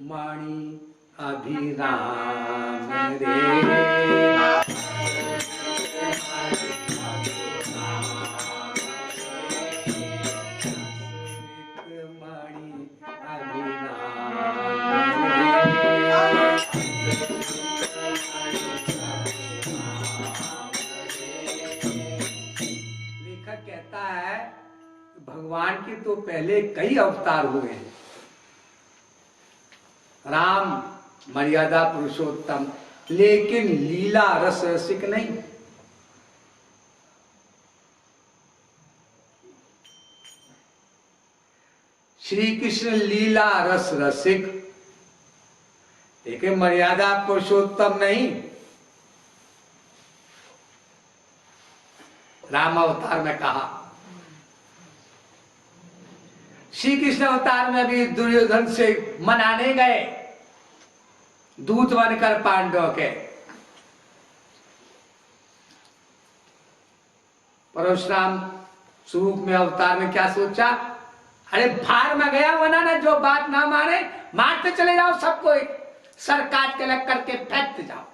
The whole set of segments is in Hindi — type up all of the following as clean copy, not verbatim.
मणि अभिराम रे लेखक कहता है भगवान के तो पहले कई अवतार हुए हैं। राम मर्यादा पुरुषोत्तम, लेकिन लीला रस रसिक नहीं। श्री कृष्ण लीला रस रसिक, लेकिन मर्यादा पुरुषोत्तम नहीं। राम अवतार में कहा, श्री कृष्ण अवतार में भी दुर्योधन से मनाने गए दूत बनकर पांडव के। परशुराम स्वरूप में अवतार में क्या सोचा, अरे भार में गया बनाना, जो बात ना माने मारते चले जाओ सबको, सर काट के लग करके फेंकते जाओ।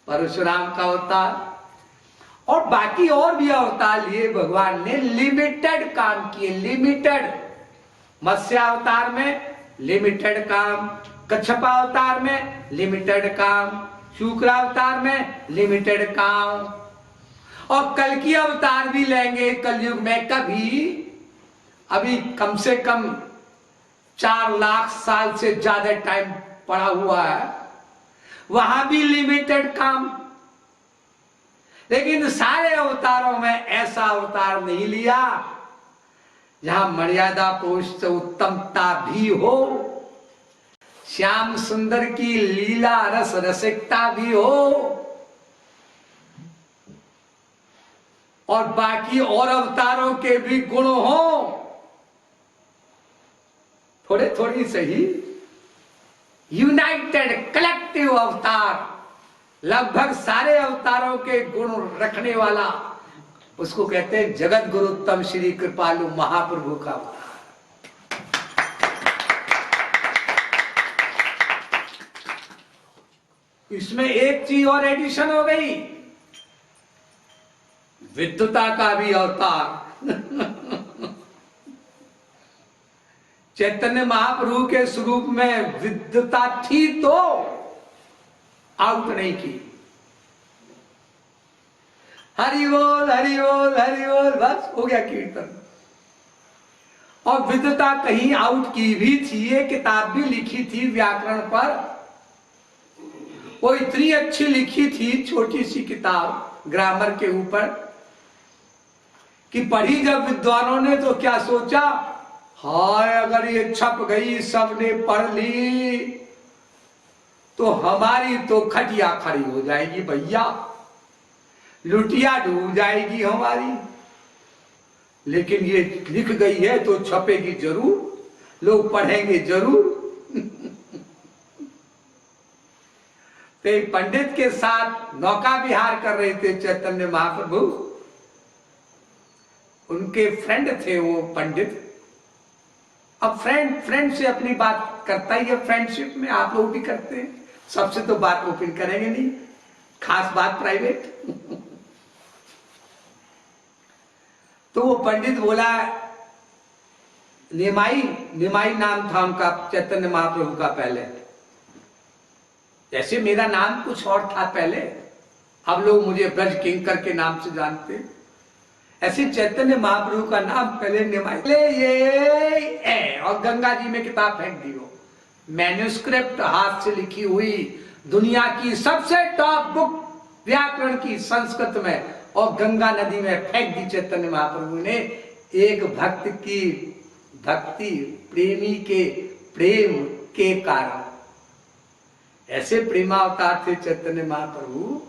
परशुराम का अवतार और बाकी और भी अवतार लिए भगवान ने, लिमिटेड काम किए। लिमिटेड, मत्स्य अवतार में लिमिटेड काम, कच्छप अवतार में लिमिटेड काम, शुक्र अवतार में लिमिटेड काम, और कल की अवतार भी लेंगे कलयुग में कभी। अभी कम से कम 4 लाख साल से ज्यादा टाइम पड़ा हुआ है, वहां भी लिमिटेड काम। लेकिन सारे अवतारों में ऐसा अवतार नहीं लिया जहां मर्यादा पुरुष से उत्तमता भी हो, श्याम सुंदर की लीला रस रसिकता भी हो, और बाकी और अवतारों के भी गुण हो, थोड़े थोड़ी सही। यूनाइटेड कलेक्टिव अवतार, लगभग सारे अवतारों के गुण रखने वाला, उसको कहते हैं जगत गुरुत्तम श्री कृपालु महाप्रभु का अवतार। इसमें एक चीज और एडिशन हो गई, विद्युता का भी अवतार। चैतन्य महाप्रभु के स्वरूप में विद्युता थी तो आउट नहीं की। हरि बोल हरि बोल हरि बोल, बस हो गया कीर्तन। और विद्युता कहीं आउट की भी थी, ये किताब भी लिखी थी व्याकरण पर, वो इतनी अच्छी लिखी थी, छोटी सी किताब ग्रामर के ऊपर, कि पढ़ी जब विद्वानों ने तो क्या सोचा, हाय अगर ये छप गई, सबने पढ़ ली, तो हमारी तो खटिया खड़ी हो जाएगी भैया, लुटिया डूब जाएगी हमारी। लेकिन ये लिख गई है तो छपेगी जरूर, लोग पढ़ेंगे जरूर। तो एक पंडित के साथ नौका विहार कर रहे थे चैतन्य महाप्रभु, उनके फ्रेंड थे वो पंडित। अब फ्रेंड से अपनी बात करता ही है, फ्रेंडशिप में आप लोग भी करते हैं, सबसे तो बात ओपन करेंगे नहीं, खास बात प्राइवेट। तो वो पंडित बोला, निमाई नाम था उनका, चैतन्य महाप्रभु का पहले। जैसे मेरा नाम कुछ और था पहले, अब लोग मुझे ब्रज किंकर के नाम से जानते, ऐसे चैतन्य महाप्रभु का नाम पहले निमाई। ये और गंगा जी में किताब फेंक दी, वो मैन्युस्क्रिप्ट हाथ से लिखी हुई, दुनिया की सबसे टॉप बुक व्याकरण की संस्कृत में, और गंगा नदी में फेंक दी चैतन्य महाप्रभु ने। एक भक्त की भक्ति, प्रेमी के प्रेम के कारण, ऐसे प्रेमावतार थे चैतन्य महाप्रभु।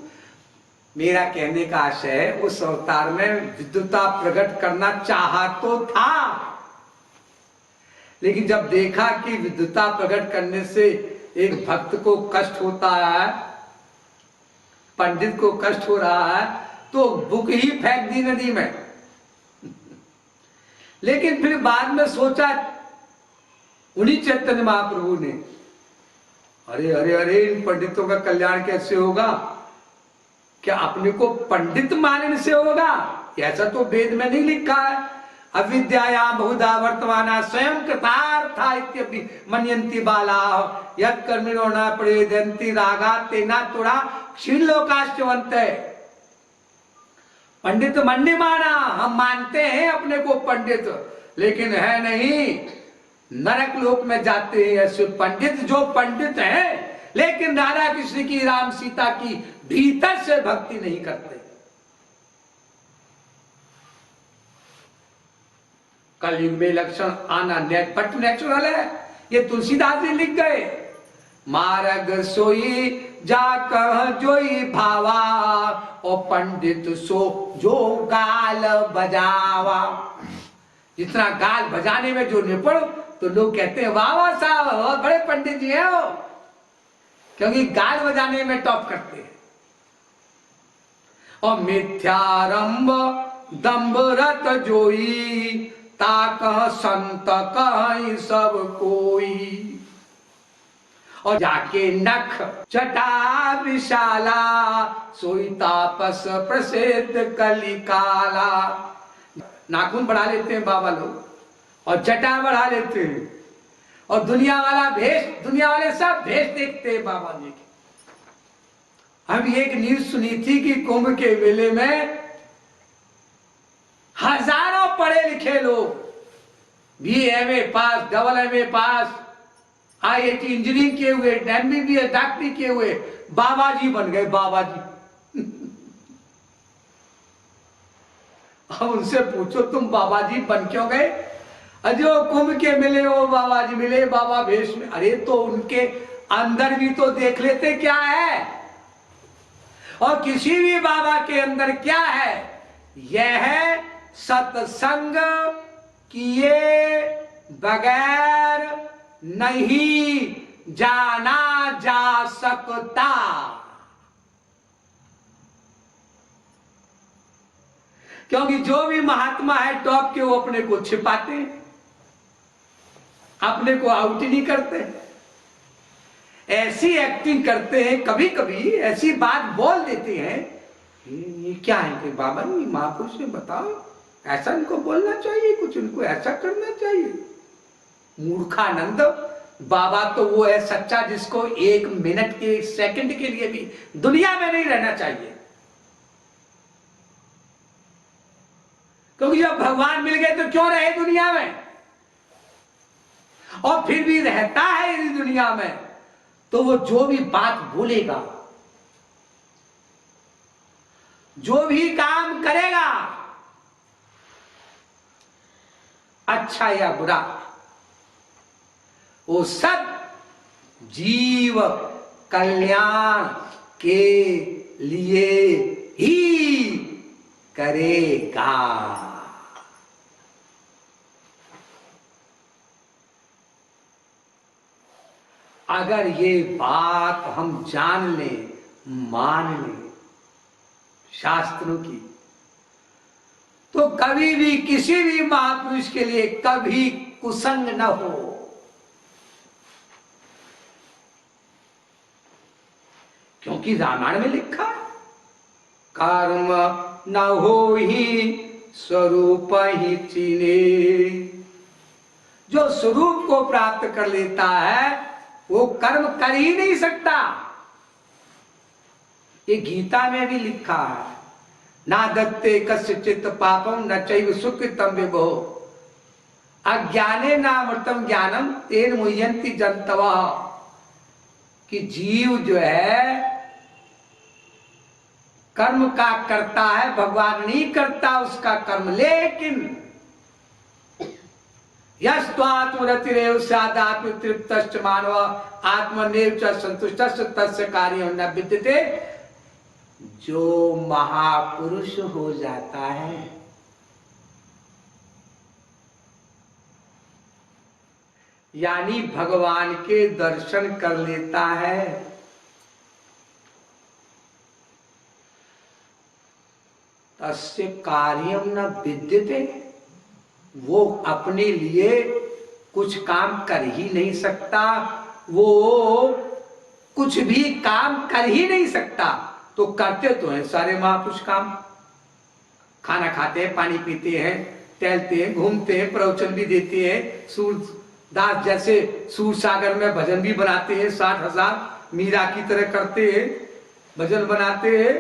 मेरा कहने का आशय है, उस अवतार में विद्युता प्रकट करना चाहा तो था, लेकिन जब देखा कि विद्युता प्रकट करने से एक भक्त को कष्ट होता है, पंडित को कष्ट हो रहा है तो बुक ही फेंक दी नदी में। लेकिन फिर बाद में सोचा उन्हीं चैतन्य महाप्रभु ने, अरे अरे अरे इन पंडितों का कल्याण कैसे होगा, क्या अपने को पंडित मानने से होगा? ऐसा तो वेद में नहीं लिखा है। अविद्याया बहुधा वर्तमाना स्वयं कृतार्था इत्यपि मन्यन्ति बाला यत् कर्मिणो न प्रवेदन्ति रागा तेना तुड़ा क्षीणलोकाश्चवन्त। पंडित मन्य माना, हम मानते हैं अपने को पंडित, लेकिन है नहीं, नरक लोक में जाते हैं ऐसे पंडित जो पंडित हैं लेकिन राधा कृष्ण की राम सीता की भीतर से भक्ति नहीं करते। कलयुग में लक्षण आना पट नेचुरल है, ये तुलसीदास जी लिख गए। मार्ग सोई जा कह जोई भावा और पंडित सो जो गाल बजावा। जितना गाल बजाने में जो निपुण, तो लोग कहते हैं वाह वाह साहब बहुत बड़े पंडित जी हैं वो, क्योंकि गाल बजाने में टॉप करते हैं। और मिथ्यारंभ दम्भ रत जोई ताकह संत कहीं सब कोई। और जाके नख जटा विशाला सोई तापस प्रसिद्ध कलिकाला। नाखून बढ़ा लेते हैं बाबा लोग और जटा बढ़ा लेते हैं और दुनिया वाला भेष, दुनिया वाले सब भेष देखते हैं बाबा जी के। हम एक न्यूज सुनी थी कि कुंभ के मेले में हजारों पढ़े लिखे लोग, BA पास, AA पास, IIT इंजीनियरिंग किए हुए, MBBS डॉक्टरी किए हुए बाबा जी बन गए, बाबा जी। अब उनसे पूछो तुम बाबा जी बन क्यों गए? अजो कुंभ के मिले हो बाबा जी, मिले बाबा भेष में। अरे तो उनके अंदर भी तो देख लेते क्या है, और किसी भी बाबा के अंदर क्या है। यह है सत्संग किए बगैर नहीं जाना जा सकता। क्योंकि जो भी महात्मा है टॉप के, वो अपने को छिपाते हैं, अपने को आउट ही नहीं करते, ऐसी एक्टिंग करते हैं, कभी कभी ऐसी बात बोल देते हैं। ये क्या है कि बाबा जी महापुरुष ने बताओ ऐसा इनको बोलना चाहिए, कुछ इनको ऐसा करना चाहिए। मूर्खानंद, बाबा तो वो है सच्चा जिसको एक मिनट के, एक सेकंड के लिए भी दुनिया में नहीं रहना चाहिए। क्योंकि जब भगवान मिल गए तो क्यों रहे दुनिया में, और फिर भी रहता है इस दुनिया में, तो वो जो भी बात बोलेगा, जो भी काम करेगा, अच्छा या बुरा, वो सब जीव कल्याण के लिए ही करेगा। अगर ये बात हम जान लें, मान लें शास्त्रों की, तो कभी भी किसी भी महापुरुष के लिए कभी कुसंग न हो। क्योंकि रामायण में लिखा है कर्म न हो ही स्वरूप ही चीने। जो स्वरूप को प्राप्त कर लेता है वो कर्म कर ही नहीं सकता। ये गीता में भी लिखा है, ना दत्ते कस्यचित् पापम न चैव सुकृतं विभो अज्ञाने नामृतम ज्ञानम तेन मुह्यन्ति जन्तवः। कि जीव जो है कर्म का करता है, भगवान नहीं करता उसका कर्म। लेकिन यस्त्वात्मरतिरेव स्यादात्म तृप्तश्च मानव आत्मनेव च संतुष्टश्च तस्य कार्यं न विद्यते। जो महापुरुष हो जाता है, यानी भगवान के दर्शन कर लेता है, तस्य कार्यम न विद्यते, वो अपने लिए कुछ काम कर ही नहीं सकता, वो कुछ भी काम कर ही नहीं सकता। तो करते तो हैं सारे महापुरुष काम, खाना खाते हैं, पानी पीते हैं, टहलते हैं, घूमते हैं, प्रवचन भी देते हैं, सूरदास जैसे सूर सागर में भजन भी बनाते हैं, 60,000 मीरा की तरह करते हैं, भजन बनाते हैं,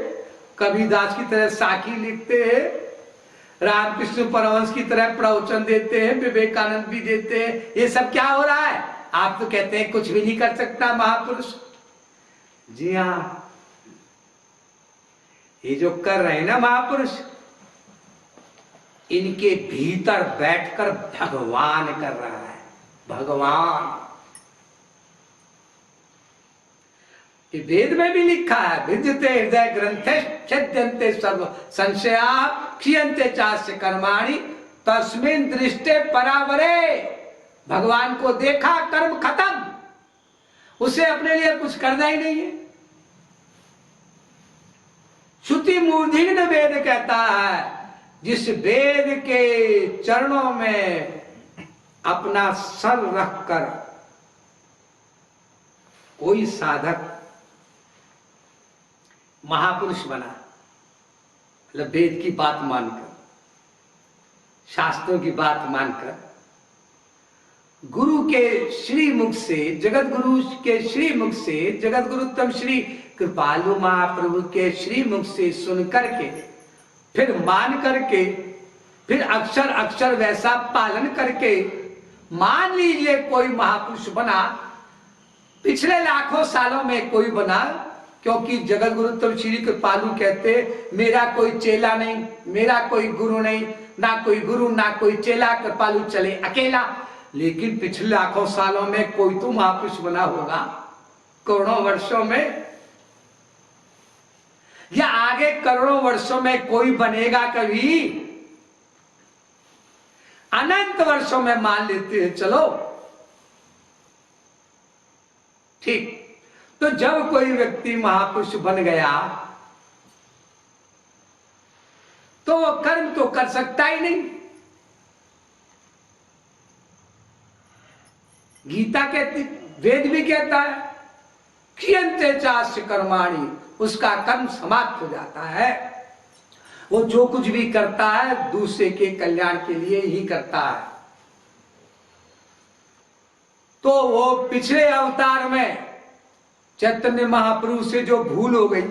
कबीरदास की तरह साखी लिखते हैं, रामकृष्ण परमहंस की तरह प्रवचन देते हैं, विवेकानंद भी देते हैं। ये सब क्या हो रहा है? आप तो कहते हैं कुछ भी नहीं कर सकता महापुरुष। जी हाँ, ये जो कर रहे हैं ना महापुरुष, इनके भीतर बैठकर भगवान कर रहा है। भगवान वेद में भी लिखा है, विद्यते हृदय ग्रंथे छेद्यन्ते सर्व संशया क्षीयन्ते चास्य कर्माणि तस्मिन् दृष्टे परावरे। भगवान को देखा, कर्म खत्म, उसे अपने लिए कुछ करना ही नहीं है। श्रुति मूर्धन्य वेद कहता है, जिस वेद के चरणों में अपना सर रखकर कोई साधक महापुरुष बना, मतलब वेद की बात मानकर, शास्त्रों की बात मानकर, गुरु के श्री मुख से, जगत गुरु के श्री मुख से, जगत गुरुत्तम श्री कृपालु महाप्रभु के श्री मुख से सुन करके, फिर मान करके, फिर अक्षर अक्षर वैसा पालन करके, मान लीजिए कोई महापुरुष बना, पिछले लाखों सालों में कोई बना, क्योंकि जगत गुरुत्तम श्री कृपालु कहते, मेरा कोई चेला नहीं, मेरा कोई गुरु नहीं, ना कोई गुरु ना कोई चेला, कृपालु चले अकेला। लेकिन पिछले लाखों सालों में कोई तो महापुरुष बना होगा, करोड़ों वर्षों में, या आगे करोड़ों वर्षों में कोई बनेगा कभी, अनंत वर्षों में मान लेते हैं, चलो ठीक। तो जब कोई व्यक्ति महापुरुष बन गया तो वो कर्म तो कर सकता ही नहीं। गीता कहती, वेद भी कहता है, क्षीयन्ते चास्य कर्माणि, उसका कर्म समाप्त हो जाता है। वो जो कुछ भी करता है दूसरे के कल्याण के लिए ही करता है। तो वो पिछले अवतार में चैतन्य महाप्रभु से जो भूल हो गई,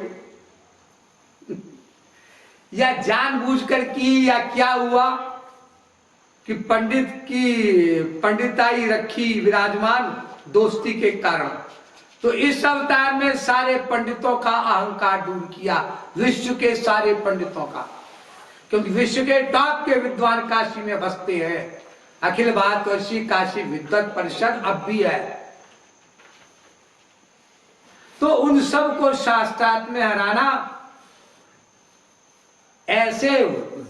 या जानबूझकर की, या क्या हुआ कि पंडित की पंडिताई रखी विराजमान दोस्ती के कारण, तो इस अवतार में सारे पंडितों का अहंकार दूर किया, विश्व के सारे पंडितों का, क्योंकि विश्व के टॉप के विद्वान काशी में बसते हैं। अखिल भारतवर्षीय काशी विद्वत परिषद अब भी है। तो उन सब को शास्त्रार्थ में हराना, ऐसे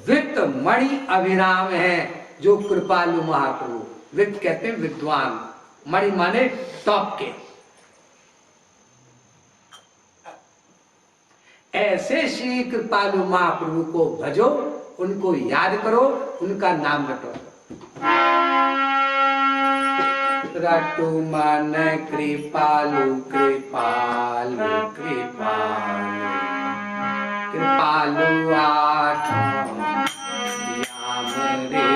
वित्त मणि अभिराम है जो कृपालु महाप्रभु, वित्त कहते हैं विद्वान, मणि माने टॉप के, ऐसे श्री कृपालु महाप्रभु को भजो, उनको याद करो, उनका नाम रटो। रटु मन कृपालु कृपालु कृपालु कृपालु आठों याम रे।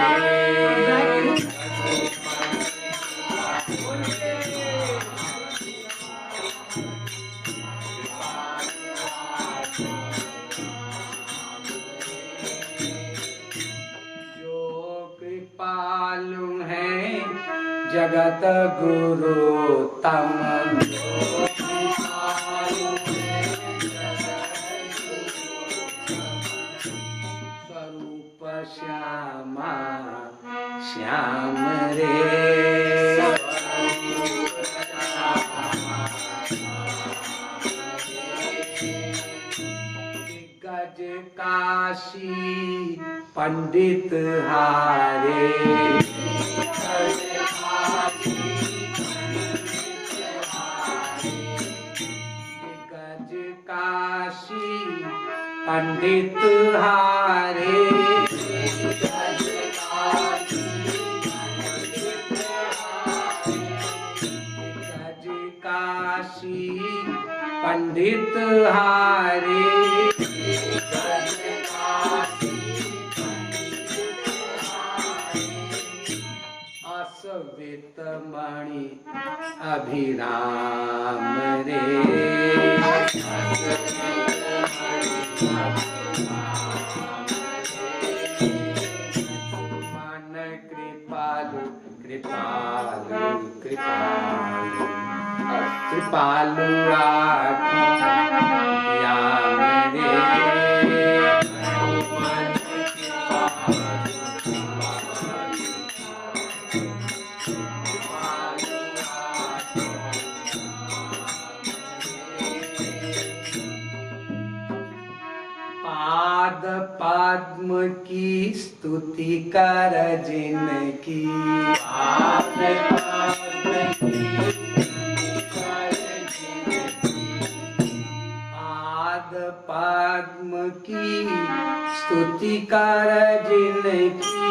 जो कृपालु है जगत गुरु तम, स्वरूप श्यामा श्याम रे। गज काशी पंडित हारे, पंडित हारे गज काशी पंडित हारे असवित मणि अभिराम रे मन कृपालु कृपालु कृपालु कृपालु याम रे पाद पद्म की स्तुति कर जिनकी पाद पद्म की पाद पद्म की स्तुति कर जिनकी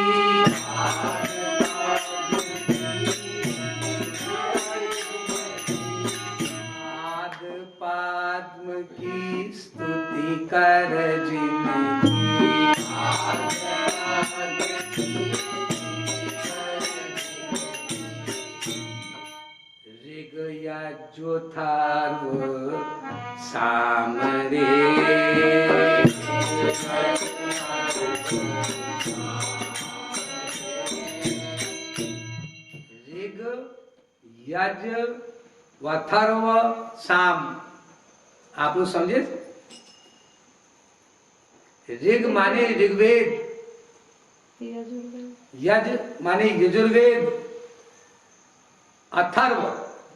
पाद पद्म की स्तुति कर जिनकी ऋग यजु अथर्व साम रे ऋग यजु अथर्व साम। आप लोग समझे? ऋग माने ऋग्वेद, यज माने यजुर्वेद, अथर्व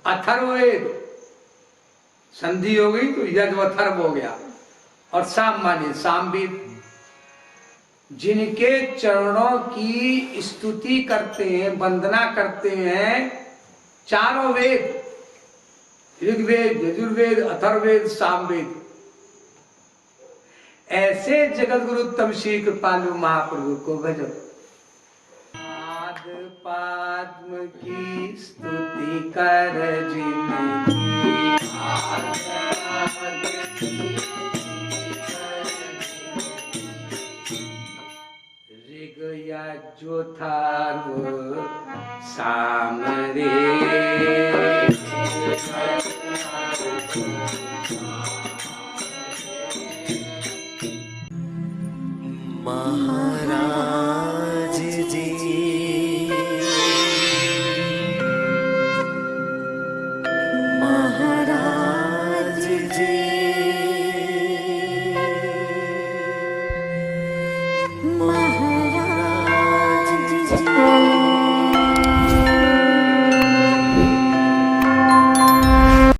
अथर्ववेद संधि हो गई तो यज अथर्व हो गया, और साम माने सामवेद। जिनके चरणों की स्तुति करते हैं, वंदना करते हैं चारों वेद, ऋग्वेद, यजुर्वेद, अथर्ववेद, सामवेद, ऐसे जगत गुरु उत्तम श्री कृपालु महाप्रभु को भजो। पाद पद्म की स्तुति कर जिनकी ऋग यजु अथर्व साम रे महा